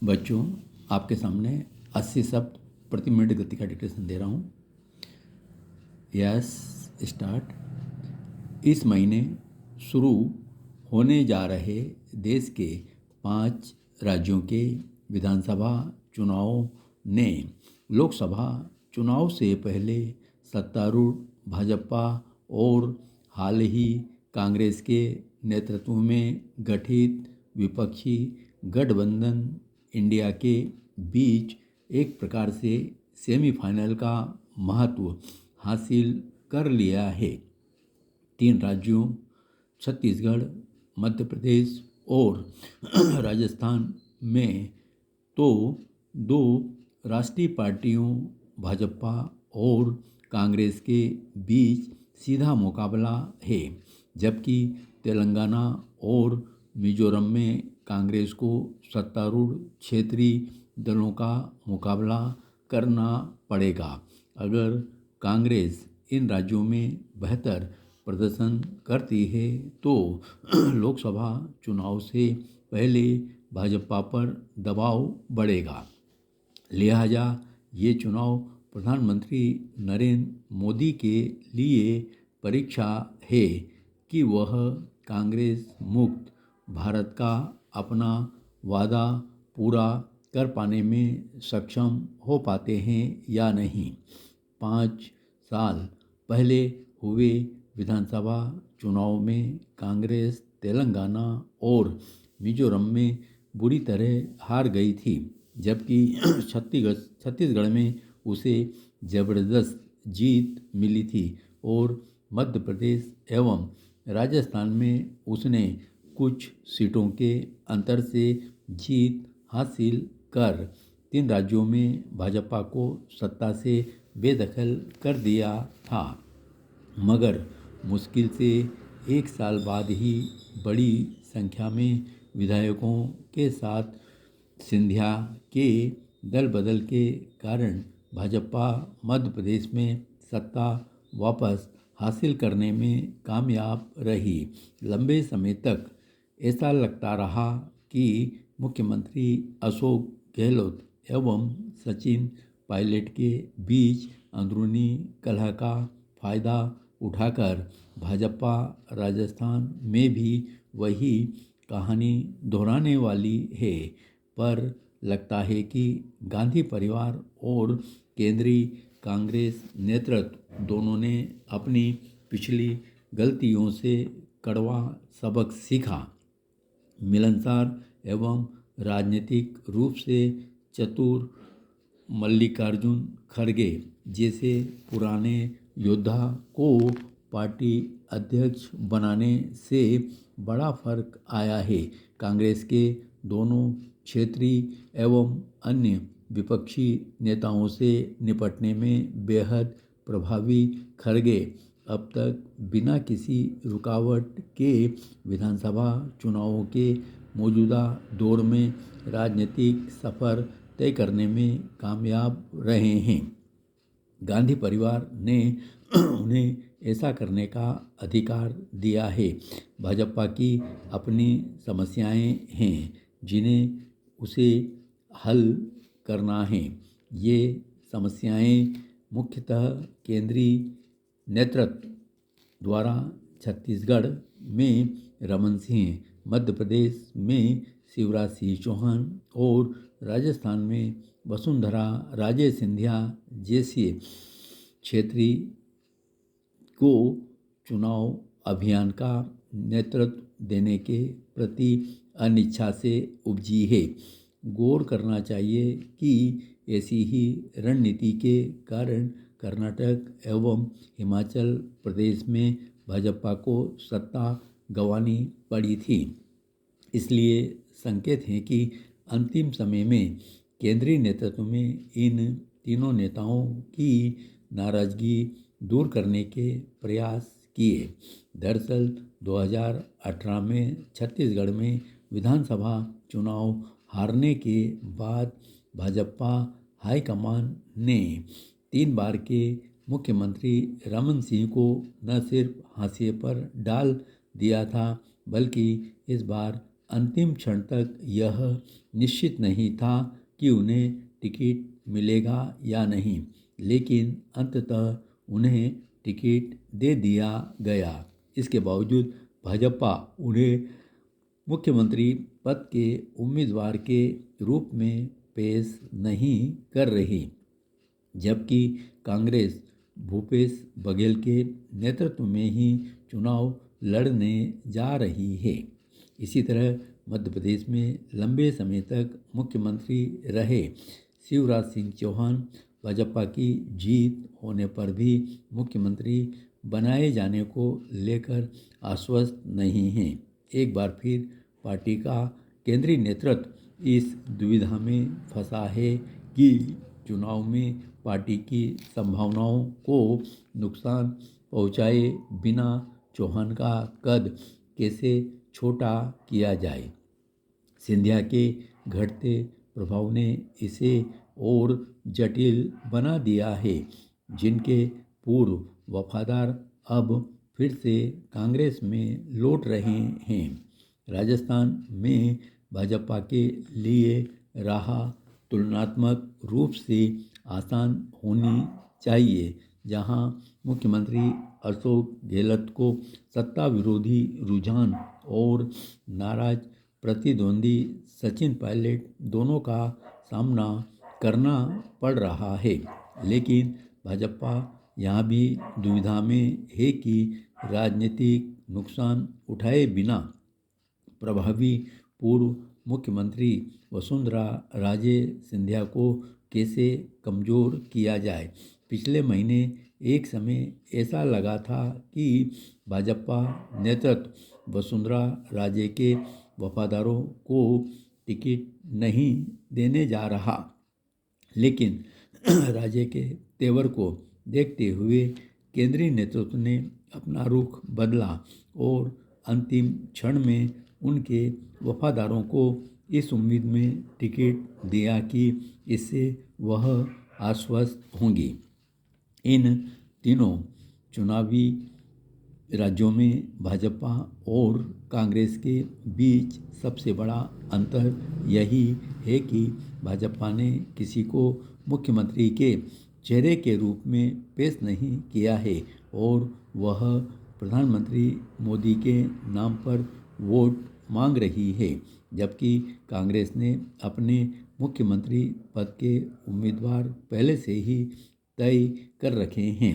बच्चों, आपके सामने 80 शब्द प्रति मिनट गति का डिक्टेशन दे रहा हूँ। Yes, start. इस महीने शुरू होने जा रहे देश के 5 राज्यों के विधानसभा चुनावों ने लोकसभा चुनाव से पहले सत्तारूढ़ भाजपा और हाल ही कांग्रेस के नेतृत्व में गठित विपक्षी गठबंधन इंडिया के बीच एक प्रकार से सेमीफाइनल का महत्व हासिल कर लिया है। 3 राज्यों छत्तीसगढ़, मध्य प्रदेश और राजस्थान में तो 2 राष्ट्रीय पार्टियों भाजपा और कांग्रेस के बीच सीधा मुकाबला है, जबकि तेलंगाना और मिजोरम में कांग्रेस को सत्तारूढ़ क्षेत्रीय दलों का मुकाबला करना पड़ेगा। अगर कांग्रेस इन राज्यों में बेहतर प्रदर्शन करती है तो लोकसभा चुनाव से पहले भाजपा पर दबाव बढ़ेगा। लिहाजा ये चुनाव प्रधानमंत्री नरेंद्र मोदी के लिए परीक्षा है कि वह कांग्रेस मुक्त भारत का अपना वादा पूरा कर पाने में सक्षम हो पाते हैं या नहीं। 5 साल पहले हुए विधानसभा चुनाव में कांग्रेस तेलंगाना और मिजोरम में बुरी तरह हार गई थी, जबकि छत्तीसगढ़ में उसे जबरदस्त जीत मिली थी और मध्य प्रदेश एवं राजस्थान में उसने कुछ सीटों के अंतर से जीत हासिल कर 3 राज्यों में भाजपा को सत्ता से बेदखल कर दिया था। मगर मुश्किल से 1 साल बाद ही बड़ी संख्या में विधायकों के साथ सिंधिया के दल बदल के कारण भाजपा मध्य प्रदेश में सत्ता वापस हासिल करने में कामयाब रही। लंबे समय तक ऐसा लगता रहा कि मुख्यमंत्री अशोक गहलोत एवं सचिन पायलट के बीच अंदरूनी कलह का फायदा उठाकर भाजपा राजस्थान में भी वही कहानी दोहराने वाली है। पर लगता है कि गांधी परिवार और केंद्रीय कांग्रेस नेतृत्व दोनों ने अपनी पिछली गलतियों से कड़वा सबक सीखा। मिलनसार एवं राजनीतिक रूप से चतुर मल्लिकार्जुन खड़गे जैसे पुराने योद्धा को पार्टी अध्यक्ष बनाने से बड़ा फर्क आया है। कांग्रेस के दोनों क्षेत्रीय एवं अन्य विपक्षी नेताओं से निपटने में बेहद प्रभावी खड़गे अब तक बिना किसी रुकावट के विधानसभा चुनावों के मौजूदा दौर में राजनीतिक सफ़र तय करने में कामयाब रहे हैं। गांधी परिवार ने उन्हें ऐसा करने का अधिकार दिया है। भाजपा की अपनी समस्याएं हैं जिन्हें उसे हल करना है। ये समस्याएं मुख्यतः केंद्रीय नेतृत्व द्वारा छत्तीसगढ़ में रमन सिंह, मध्य प्रदेश में शिवराज सिंह चौहान और राजस्थान में वसुंधरा राजे सिंधिया जैसे क्षेत्रीय को चुनाव अभियान का नेतृत्व देने के प्रति अनिच्छा से उपजी है। गौर करना चाहिए कि ऐसी ही रणनीति के कारण कर्नाटक एवं हिमाचल प्रदेश में भाजपा को सत्ता गंवानी पड़ी थी। इसलिए संकेत है कि अंतिम समय में केंद्रीय नेतृत्व में इन तीनों नेताओं की नाराजगी दूर करने के प्रयास किए। दरअसल 2018 में छत्तीसगढ़ में विधानसभा चुनाव हारने के बाद भाजपा हाईकमान ने 3 बार के मुख्यमंत्री रमन सिंह को न सिर्फ हाशिए पर डाल दिया था, बल्कि इस बार अंतिम क्षण तक यह निश्चित नहीं था कि उन्हें टिकट मिलेगा या नहीं, लेकिन अंततः उन्हें टिकट दे दिया गया। इसके बावजूद भाजपा उन्हें मुख्यमंत्री पद के उम्मीदवार के रूप में पेश नहीं कर रही, जबकि कांग्रेस भूपेश बघेल के नेतृत्व में ही चुनाव लड़ने जा रही है। इसी तरह मध्य प्रदेश में लंबे समय तक मुख्यमंत्री रहे शिवराज सिंह चौहान भाजपा की जीत होने पर भी मुख्यमंत्री बनाए जाने को लेकर आश्वस्त नहीं हैं। एक बार फिर पार्टी का केंद्रीय नेतृत्व इस दुविधा में फंसा है कि चुनाव में पार्टी की संभावनाओं को नुकसान पहुंचाए बिना चौहान का कद कैसे छोटा किया जाए। सिंधिया के घटते प्रभाव ने इसे और जटिल बना दिया है। जिनके पूर्व वफादार अब फिर से कांग्रेस में लौट रहे हैं। राजस्थान में भाजपा के लिए राह तुलनात्मक रूप से आसान होनी चाहिए, जहां मुख्यमंत्री अशोक गहलोत को सत्ता विरोधी रुझान और नाराज प्रतिद्वंदी सचिन पायलट दोनों का सामना करना पड़ रहा है। लेकिन भाजपा यहाँ भी दुविधा में है कि राजनीतिक नुकसान उठाए बिना प्रभावी पूर्व मुख्यमंत्री वसुंधरा राजे सिंधिया को कैसे कमज़ोर किया जाए। पिछले महीने एक समय ऐसा लगा था कि भाजपा नेतृत्व वसुंधरा राजे के वफादारों को टिकट नहीं देने जा रहा, लेकिन राजे के तेवर को देखते हुए केंद्रीय नेतृत्व ने अपना रुख बदला और अंतिम क्षण में उनके वफादारों को इस उम्मीद में टिकट दिया कि इससे वह आश्वस्त होंगी। इन तीनों चुनावी राज्यों में भाजपा और कांग्रेस के बीच सबसे बड़ा अंतर यही है कि भाजपा ने किसी को मुख्यमंत्री के चेहरे के रूप में पेश नहीं किया है और वह प्रधानमंत्री मोदी के नाम पर वोट मांग रही है, जबकि कांग्रेस ने अपने मुख्यमंत्री पद के उम्मीदवार पहले से ही तय कर रखे हैं।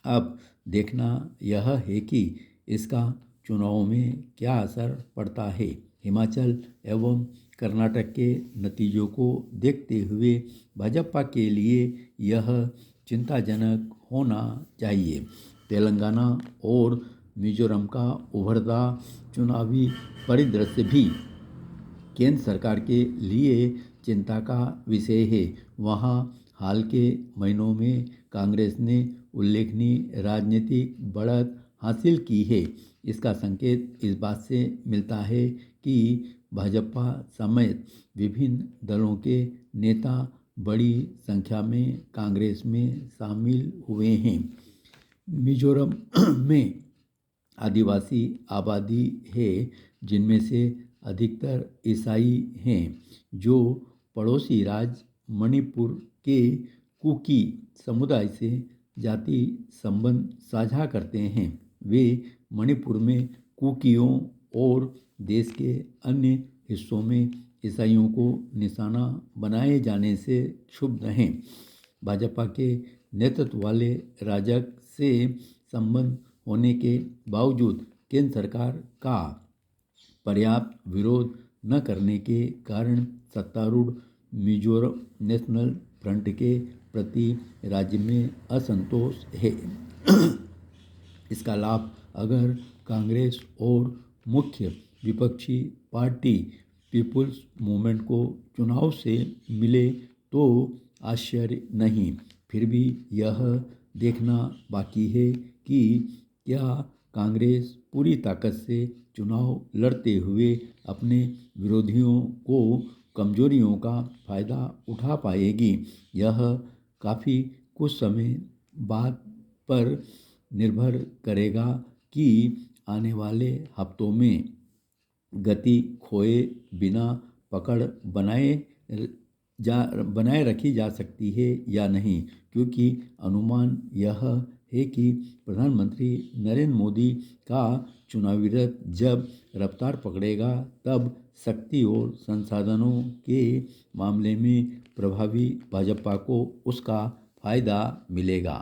अब देखना यह है कि इसका चुनाव में क्या असर पड़ता है। हिमाचल एवं कर्नाटक के नतीजों को देखते हुए भाजपा के लिए यह चिंताजनक होना चाहिए। तेलंगाना और मिजोरम का उभरता चुनावी परिदृश्य भी केंद्र सरकार के लिए चिंता का विषय है। वहाँ हाल के महीनों में कांग्रेस ने उल्लेखनीय राजनीतिक बढ़त हासिल की है। इसका संकेत इस बात से मिलता है कि भाजपा समेत विभिन्न दलों के नेता बड़ी संख्या में कांग्रेस में शामिल हुए हैं। मिजोरम में आदिवासी आबादी है, जिनमें से अधिकतर ईसाई हैं, जो पड़ोसी राज्य मणिपुर के कुकी समुदाय से जाति संबंध साझा करते हैं। वे मणिपुर में कुकियों और देश के अन्य हिस्सों में ईसाइयों को निशाना बनाए जाने से क्षुब्ध हैं। भाजपा के नेतृत्व वाले राजग से संबंध होने के बावजूद केंद्र सरकार का पर्याप्त विरोध न करने के कारण सत्तारूढ़ मिजोरम नेशनल फ्रंट के प्रति राज्य में असंतोष है। इसका लाभ अगर कांग्रेस और मुख्य विपक्षी पार्टी पीपुल्स मूवमेंट को चुनाव से मिले तो आश्चर्य नहीं। फिर भी यह देखना बाकी है कि क्या कांग्रेस पूरी ताकत से चुनाव लड़ते हुए अपने विरोधियों को कमजोरियों का फायदा उठा पाएगी। यह काफ़ी कुछ समय बाद पर निर्भर करेगा कि आने वाले हफ्तों में गति खोए बिना पकड़ बनाए रखी जा सकती है या नहीं, क्योंकि अनुमान यह है कि प्रधानमंत्री नरेंद्र मोदी का चुनावी रथ जब रफ्तार पकड़ेगा तब शक्ति और संसाधनों के मामले में प्रभावी भाजपा को उसका फायदा मिलेगा।